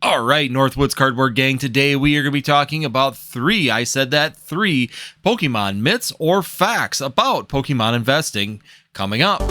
All right, Northwoods Cardboard Gang, today we are going to be talking about three Pokemon myths or facts about Pokemon investing coming up.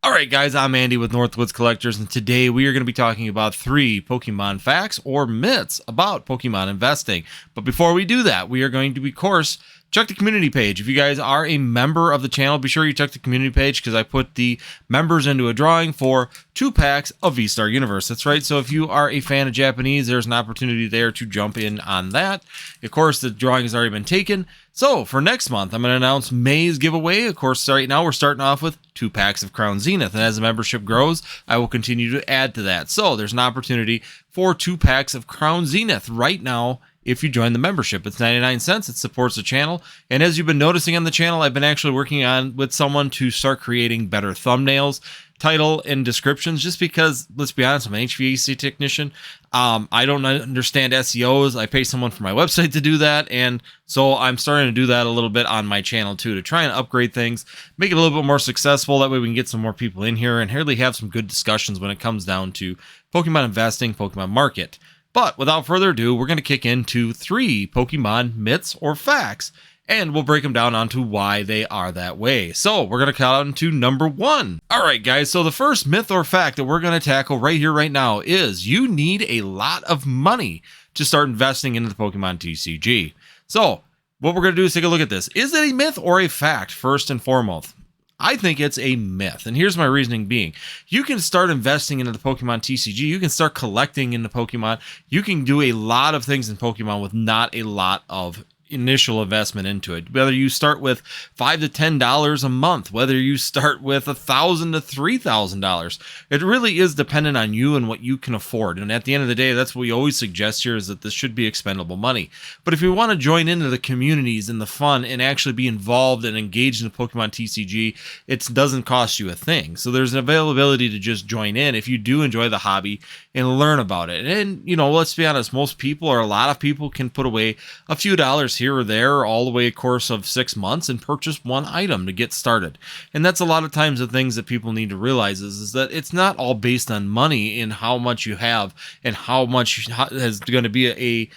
Alright guys, I'm Andy with Northwoods Collectors, and today we are going to be talking about three Pokemon facts or myths about Pokemon investing. But before we do that, we are going to, of course, check the community page. If you guys are a member of the channel, be sure you check the community page because I put the members into a drawing for 2 packs of V-Star Universe. That's right, so if you are a fan of Japanese, there's an opportunity there to jump in on that. Of course, the drawing has already been taken. So for next month, I'm going to announce May's giveaway. Of course, right now we're starting off with 2 packs of Crown Zenith, and as the membership grows, I will continue to add to that. So there's an opportunity for 2 packs of Crown Zenith right now if you join the membership. It's 99 cents. It supports the channel. And as you've been noticing on the channel, I've been actually working on with someone to start creating better thumbnails, title, and descriptions, just because, let's be honest, I'm an HVAC technician. I don't understand SEOs. I pay someone for my website to do that. And so I'm starting to do that a little bit on my channel too, to try and upgrade things, make it a little bit more successful. That way we can get some more people in here and really have some good discussions when it comes down to Pokemon investing, Pokemon market. But without further ado, we're going to kick into 3 Pokemon myths or facts, and we'll break them down onto why they are that way. So we're going to count into number 1. All right, guys. So the first myth or fact that we're going to tackle right here, right now is you need a lot of money to start investing into the Pokemon TCG. So what we're going to do is take a look at this. Is it a myth or a fact, first and foremost? I think it's a myth, and here's my reasoning being. You can start investing into the Pokemon TCG, you can start collecting into Pokemon, you can do a lot of things in Pokemon with not a lot of initial investment into it. Whether you start with $5 to $10 a month, whether you start with $1,000 to $3,000, it really is dependent on you and what you can afford. And at the end of the day, that's what we always suggest here, is that this should be expendable money. But if you want to join into the communities and the fun and actually be involved and engaged in the Pokemon TCG, it doesn't cost you a thing. So there's an availability to just join in if you do enjoy the hobby and learn about it. And, you know, let's be honest, most people, or a lot of people, can put away a few dollars here or there all the way a course of 6 months and purchase one item to get started. And that's a lot of times the things that people need to realize is that it's not all based on money and how much you have and how much is going to be a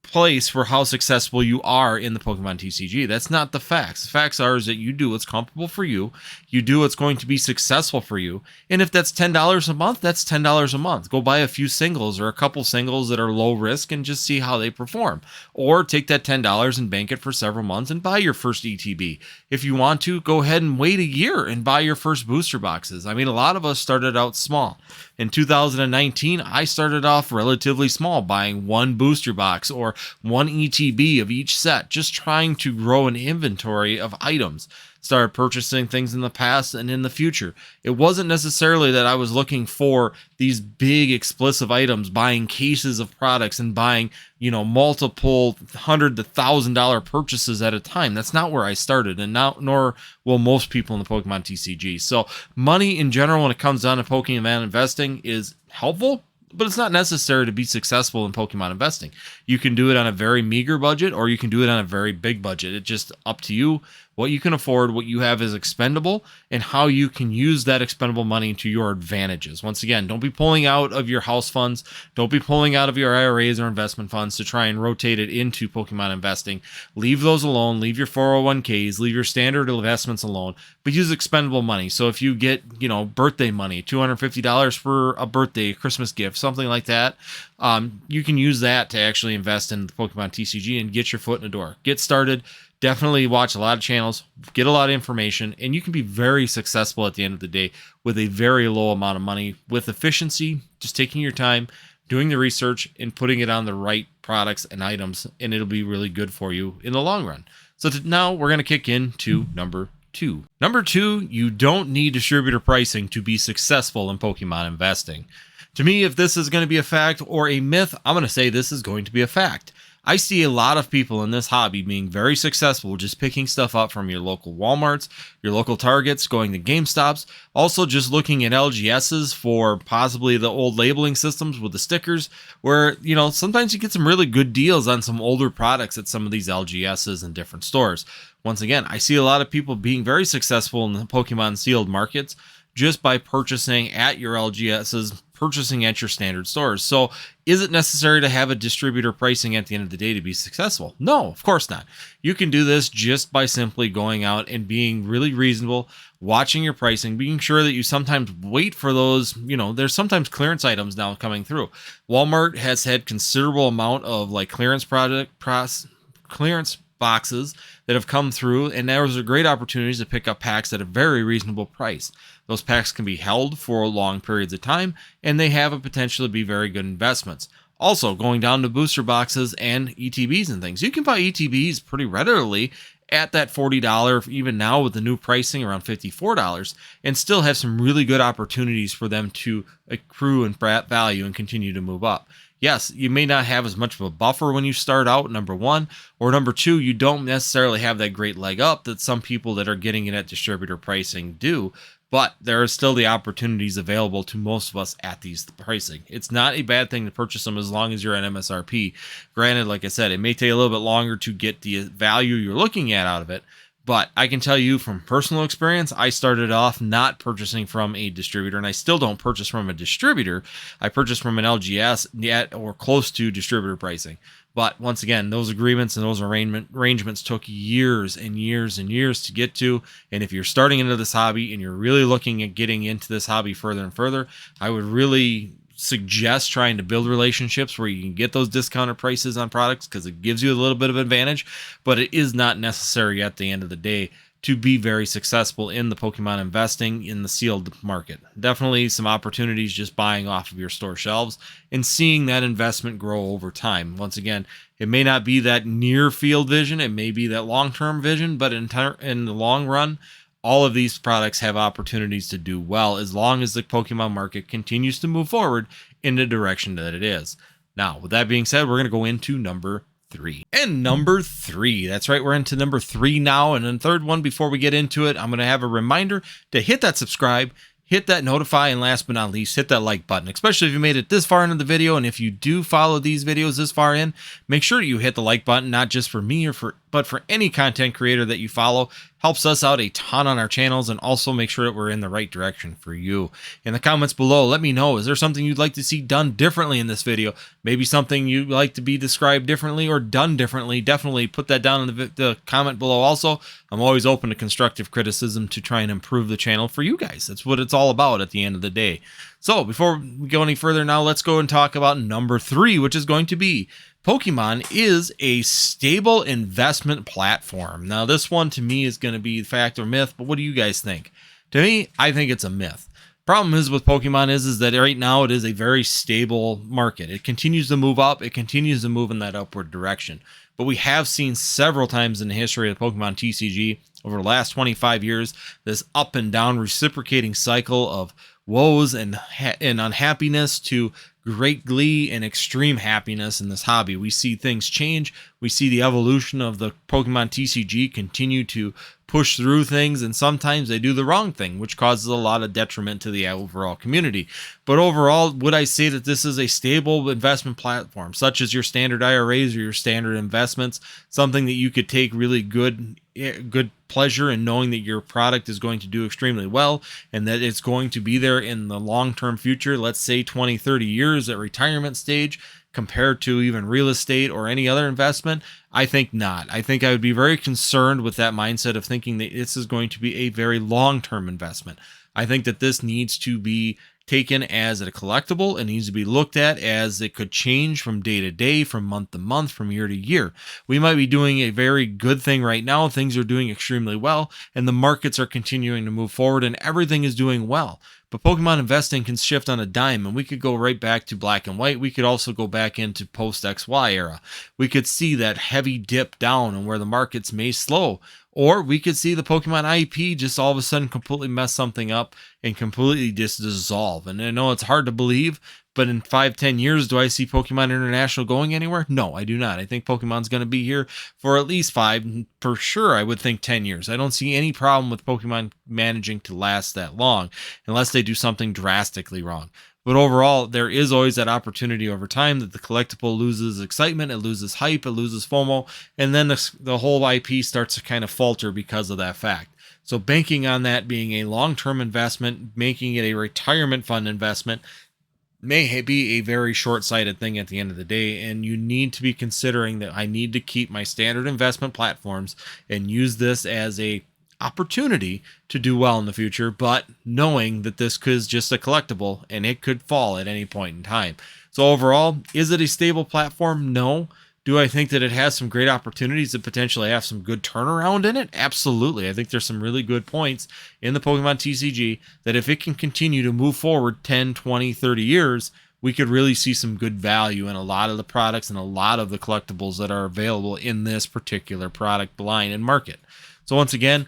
place for how successful you are in the Pokemon TCG. That's not the facts. The facts are is that you do what's comfortable for you. You do what's going to be successful for you. And if that's $10 a month, that's $10 a month. Go buy a few singles or a couple singles that are low risk and just see how they perform. Or take that $10 and bank it for several months and buy your first ETB. If you want to, go ahead and wait a year and buy your first booster boxes. I mean, a lot of us started out small. In 2019, I started off relatively small, buying 1 booster box or 1 ETB of each set, just trying to grow an inventory of items. Started purchasing things in the past and in the future. It wasn't necessarily that I was looking for these big explosive items, buying cases of products and buying, you know, multiple $100 to $1,000 purchases at a time. That's not where I started, and nor will most people in the Pokemon TCG. So money in general, when it comes down to Pokemon investing, is helpful, but it's not necessary to be successful in Pokemon investing. You can do it on a very meager budget, or you can do it on a very big budget. It's just up to you what you can afford, what you have is expendable, and how you can use that expendable money to your advantages. Once again, don't be pulling out of your house funds. Don't be pulling out of your IRAs or investment funds to try and rotate it into Pokemon investing. Leave those alone. Leave your 401ks. Leave your standard investments alone, but use expendable money. So if you get, you know, birthday money, $250 for a birthday, Christmas gift, something like that, you can use that to actually invest in the Pokemon TCG and get your foot in the door. Get started. Definitely watch a lot of channels, get a lot of information, and you can be very successful at the end of the day with a very low amount of money, with efficiency, just taking your time, doing the research, and putting it on the right products and items, and it'll be really good for you in the long run. So now we're going to kick into number 2. Number 2, you don't need distributor pricing to be successful in Pokemon investing. To me, if this is going to be a fact or a myth, I'm going to say this is going to be a fact. I see a lot of people in this hobby being very successful just picking stuff up from your local Walmarts, your local Targets, going to GameStops, also just looking at LGSs for possibly the old labeling systems with the stickers, where, sometimes you get some really good deals on some older products at some of these LGSs and different stores. Once again, I see a lot of people being very successful in the Pokemon sealed markets just by purchasing at your LGSs, purchasing at your standard stores. So is it necessary to have a distributor pricing at the end of the day to be successful? No, of course not. You can do this just by simply going out and being really reasonable, watching your pricing, being sure that you sometimes wait for those, there's sometimes clearance items now coming through. Walmart has had considerable amount of clearance clearance boxes that have come through, and those are great opportunities to pick up packs at a very reasonable price. Those packs can be held for long periods of time, and they have a potential to be very good investments. Also, going down to booster boxes and ETBs and things, you can buy ETBs pretty readily at that $40, even now with the new pricing around $54, and still have some really good opportunities for them to accrue and value and continue to move up. Yes, you may not have as much of a buffer when you start out, number one, or number two, you don't necessarily have that great leg up that some people that are getting it at distributor pricing do, but there are still the opportunities available to most of us at these pricing. It's not a bad thing to purchase them as long as you're at MSRP. Granted, like I said, it may take a little bit longer to get the value you're looking at out of it, but I can tell you from personal experience, I started off not purchasing from a distributor, and I still don't purchase from a distributor. I purchase from an LGS yet or close to distributor pricing. But once again, those agreements and those arrangements took years and years and years to get to. And if you're starting into this hobby and you're really looking at getting into this hobby further and further, I would really suggest trying to build relationships where you can get those discounted prices on products, because it gives you a little bit of advantage, but it is not necessary at the end of the day to be very successful in the Pokemon investing in the sealed market. Definitely some opportunities just buying off of your store shelves and seeing that investment grow over time. Once again, it may not be that near field vision, it may be that long-term vision, but in the long run, all of these products have opportunities to do well as long as the Pokemon market continues to move forward in the direction that it is. Now, with that being said, we're going to go into number 3. And number 3, that's right, we're into number 3 now. And then third one, before we get into it, I'm going to have a reminder to hit that subscribe, hit that notify, and last but not least, hit that like button, especially if you made it this far into the video. And if you do follow these videos this far in, make sure you hit the like button, not just for me but for any content creator that you follow. Helps us out a ton on our channels, and also make sure that we're in the right direction for you. In the comments below, let me know, is there something you'd like to see done differently in this video? Maybe something you'd like to be described differently or done differently. Definitely put that down in the comment below. Also, I'm always open to constructive criticism to try and improve the channel for you guys. That's what it's all about at the end of the day. So before we go any further now, let's go and talk about number 3, which is going to be Pokemon is a stable investment platform. Now, this one to me is going to be fact or myth, but what do you guys think? To me, I think it's a myth. Problem is with Pokemon is that right now it is a very stable market. It continues to move up. It continues to move in that upward direction. But we have seen several times in the history of Pokemon TCG over the last 25 years, this up and down reciprocating cycle of woes and unhappiness to great glee and extreme happiness in this hobby. We see things change. We see the evolution of the Pokemon TCG continue to push through things, and sometimes they do the wrong thing, which causes a lot of detriment to the overall community. But overall, would I say that this is a stable investment platform, such as your standard IRAs or your standard investments, something that you could take really good pleasure in knowing that your product is going to do extremely well and that it's going to be there in the long-term future, let's say 20, 30 years at retirement stage, compared to even real estate or any other investment? I think not. I think I would be very concerned with that mindset of thinking that this is going to be a very long-term investment. I think that this needs to be taken as a collectible. It needs to be looked at as it could change from day to day, from month to month, from year to year. We might be doing a very good thing right now. Things are doing extremely well, and the markets are continuing to move forward, and everything is doing well. But Pokemon investing can shift on a dime, and we could go right back to black and white. We could also go back into post-XY era. We could see that heavy dip down and where the markets may slow. Or we could see the Pokemon IP just all of a sudden completely mess something up and completely just dissolve. And I know it's hard to believe, But in 5-10 years, do I see Pokemon International going anywhere? No, I do not. I think Pokemon's going to be here for at least 5, for sure. I would think 10 years. I don't see any problem with Pokemon managing to last that long unless they do something drastically wrong. But overall, there is always that opportunity over time that the collectible loses excitement, it loses hype, it loses FOMO, and then the whole IP starts to kind of falter because of that fact. So banking on that being a long-term investment, making it a retirement fund investment, may be a very short-sighted thing at the end of the day, and you need to be considering that I need to keep my standard investment platforms and use this as a opportunity to do well in the future, but knowing that this is just a collectible and it could fall at any point in time. So overall, is it a stable platform? No. Do I think that it has some great opportunities to potentially have some good turnaround in it? Absolutely. I think there's some really good points in the Pokemon TCG that if it can continue to move forward 10, 20, 30 years, we could really see some good value in a lot of the products and a lot of the collectibles that are available in this particular product line and market. So once again,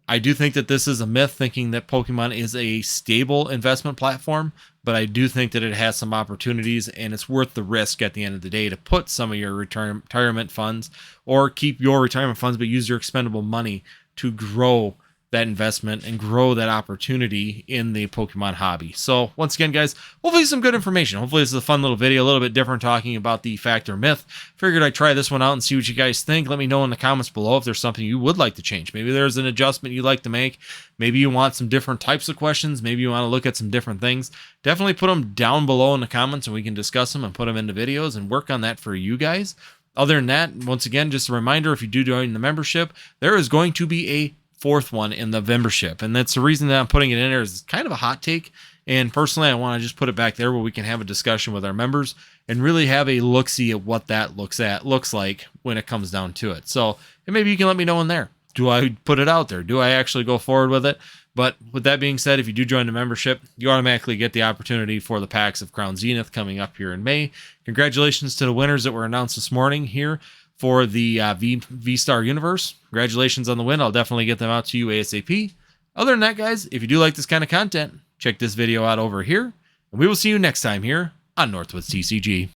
I do think that this is a myth, thinking that Pokemon is a stable investment platform, but I do think that it has some opportunities, and it's worth the risk at the end of the day to put some of your retirement funds, or keep your retirement funds, but use your expendable money to grow that investment and grow that opportunity in the Pokemon hobby. So once again, guys, hopefully some good information. Hopefully this is a fun little video, a little bit different, talking about the fact or myth. Figured I'd try this one out and see what you guys think. Let me know in the comments below if there's something you would like to change. Maybe there's an adjustment you'd like to make. Maybe you want some different types of questions. Maybe you want to look at some different things. Definitely put them down below in the comments and we can discuss them and put them into videos and work on that for you guys. Other than that, once again, just a reminder, if you do join the membership, there is going to be a 4th one in the membership, and that's the reason that I'm putting it in there. Is kind of a hot take, and personally I want to just put it back there where we can have a discussion with our members and really have a look-see at what that looks like when it comes down to it. So, and maybe you can let me know in there, do I put it out there, do I actually go forward with it? But with that being said, if you do join the membership, you automatically get the opportunity for the packs of Crown Zenith coming up here in May. Congratulations to the winners that were announced this morning here for the V-Star Universe. Congratulations on the win. I'll definitely get them out to you ASAP. Other than that, guys, if you do like this kind of content, check this video out over here, and we will see you next time here on Northwoods TCG.